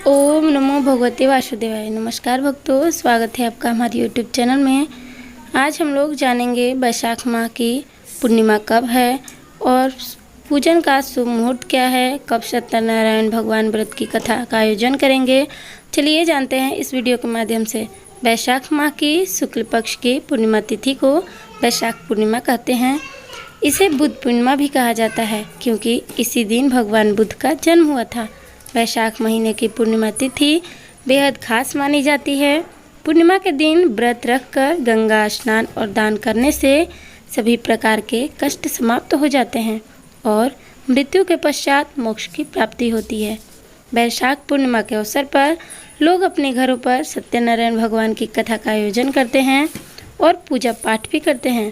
ओम नमो भगवते वासुदेवाय। नमस्कार भक्तों, स्वागत है आपका हमारे यूट्यूब चैनल में। आज हम लोग जानेंगे बैसाख माह की पूर्णिमा कब है और पूजन का शुभ मुहूर्त क्या है, कब सत्यनारायण भगवान व्रत की कथा का आयोजन करेंगे। चलिए जानते हैं इस वीडियो के माध्यम से। बैसाख माह की शुक्ल पक्ष की पूर्णिमा तिथि को बैसाख पूर्णिमा कहते हैं। इसे बुद्ध पूर्णिमा भी कहा जाता है क्योंकि इसी दिन भगवान बुद्ध का जन्म हुआ था। बैसाख महीने की पूर्णिमा तिथि बेहद खास मानी जाती है। पूर्णिमा के दिन व्रत रखकर गंगा स्नान और दान करने से सभी प्रकार के कष्ट समाप्त हो जाते हैं और मृत्यु के पश्चात मोक्ष की प्राप्ति होती है। बैसाख पूर्णिमा के अवसर पर लोग अपने घरों पर सत्यनारायण भगवान की कथा का आयोजन करते हैं और पूजा पाठ भी करते हैं।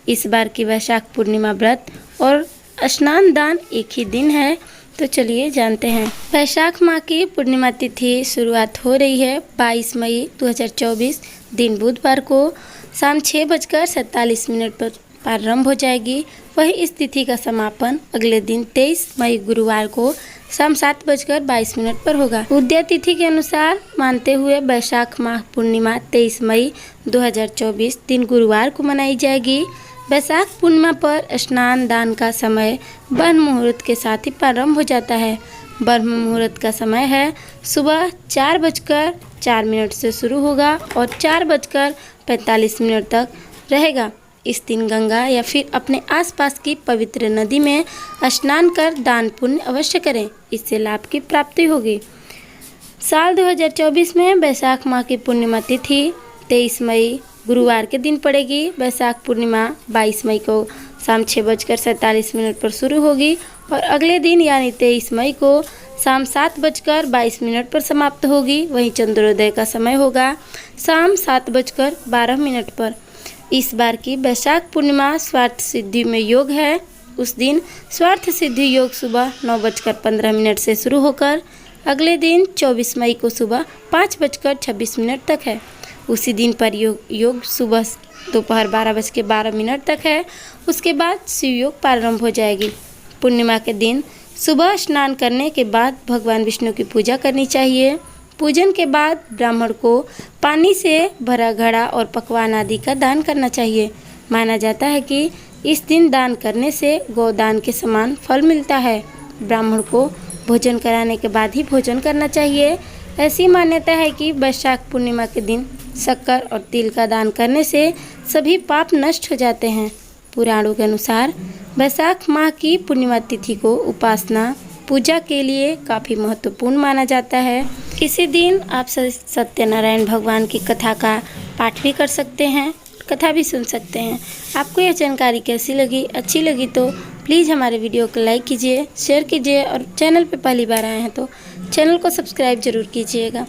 इस बार की बैसाख पूर्णिमा व्रत और स्नान दान एक ही दिन है, तो चलिए जानते हैं। बैसाख माह की पूर्णिमा तिथि शुरुआत हो रही है 22 मई 2024 दिन बुधवार को शाम 6:47 पर प्रारंभ हो जाएगी। वही इस तिथि का समापन अगले दिन 23 मई गुरुवार को शाम 7:22 पर होगा। उदय तिथि के अनुसार मानते हुए बैसाख माह पूर्णिमा 23 मई 2024 दिन गुरुवार को मनाई जाएगी। बैसाख पूर्णिमा पर स्नान दान का समय ब्रह्म मुहूर्त के साथ ही प्रारंभ हो जाता है। ब्रह्म मुहूर्त का समय है सुबह 4:04 से शुरू होगा और 4:45 तक रहेगा। इस दिन गंगा या फिर अपने आसपास की पवित्र नदी में स्नान कर दान पुण्य अवश्य करें, इससे लाभ की प्राप्ति होगी। साल 2024 में बैसाख माह की पूर्णिमा तिथि 23 मई गुरुवार के दिन पड़ेगी। बैसाख पूर्णिमा 22 मई को शाम 6:47 पर शुरू होगी और अगले दिन यानी 23 मई को शाम 7:22 पर समाप्त होगी। वहीं चंद्रोदय का समय होगा शाम 7:12 पर। इस बार की बैसाख पूर्णिमा स्वार्थ सिद्धि में योग है। उस दिन स्वार्थ सिद्धि योग सुबह 9:15 से शुरू होकर अगले दिन 24 मई को सुबह 5:26 तक है। उसी दिन पर योग सुबह दोपहर 12:12 तक है। उसके बाद शिव योग प्रारंभ हो जाएगी। पूर्णिमा के दिन सुबह स्नान करने के बाद भगवान विष्णु की पूजा करनी चाहिए। पूजन के बाद ब्राह्मण को पानी से भरा घड़ा और पकवान आदि का दान करना चाहिए। माना जाता है कि इस दिन दान करने से गोदान के समान फल मिलता है। ब्राह्मण को भोजन कराने के बाद ही भोजन करना चाहिए। ऐसी मान्यता है कि बैसाख पूर्णिमा के दिन शक्कर और तिल का दान करने से सभी पाप नष्ट हो जाते हैं। पुराणों के अनुसार बैसाख माह की पूर्णिमा तिथि को उपासना पूजा के लिए काफ़ी महत्वपूर्ण माना जाता है। इसी दिन आप सत्यनारायण भगवान की कथा का पाठ भी कर सकते हैं, कथा भी सुन सकते हैं। आपको यह जानकारी कैसी लगी? अच्छी लगी तो प्लीज़ हमारे वीडियो को लाइक कीजिए, शेयर कीजिए और चैनल पर पहली बार आए हैं तो चैनल को सब्सक्राइब जरूर कीजिएगा।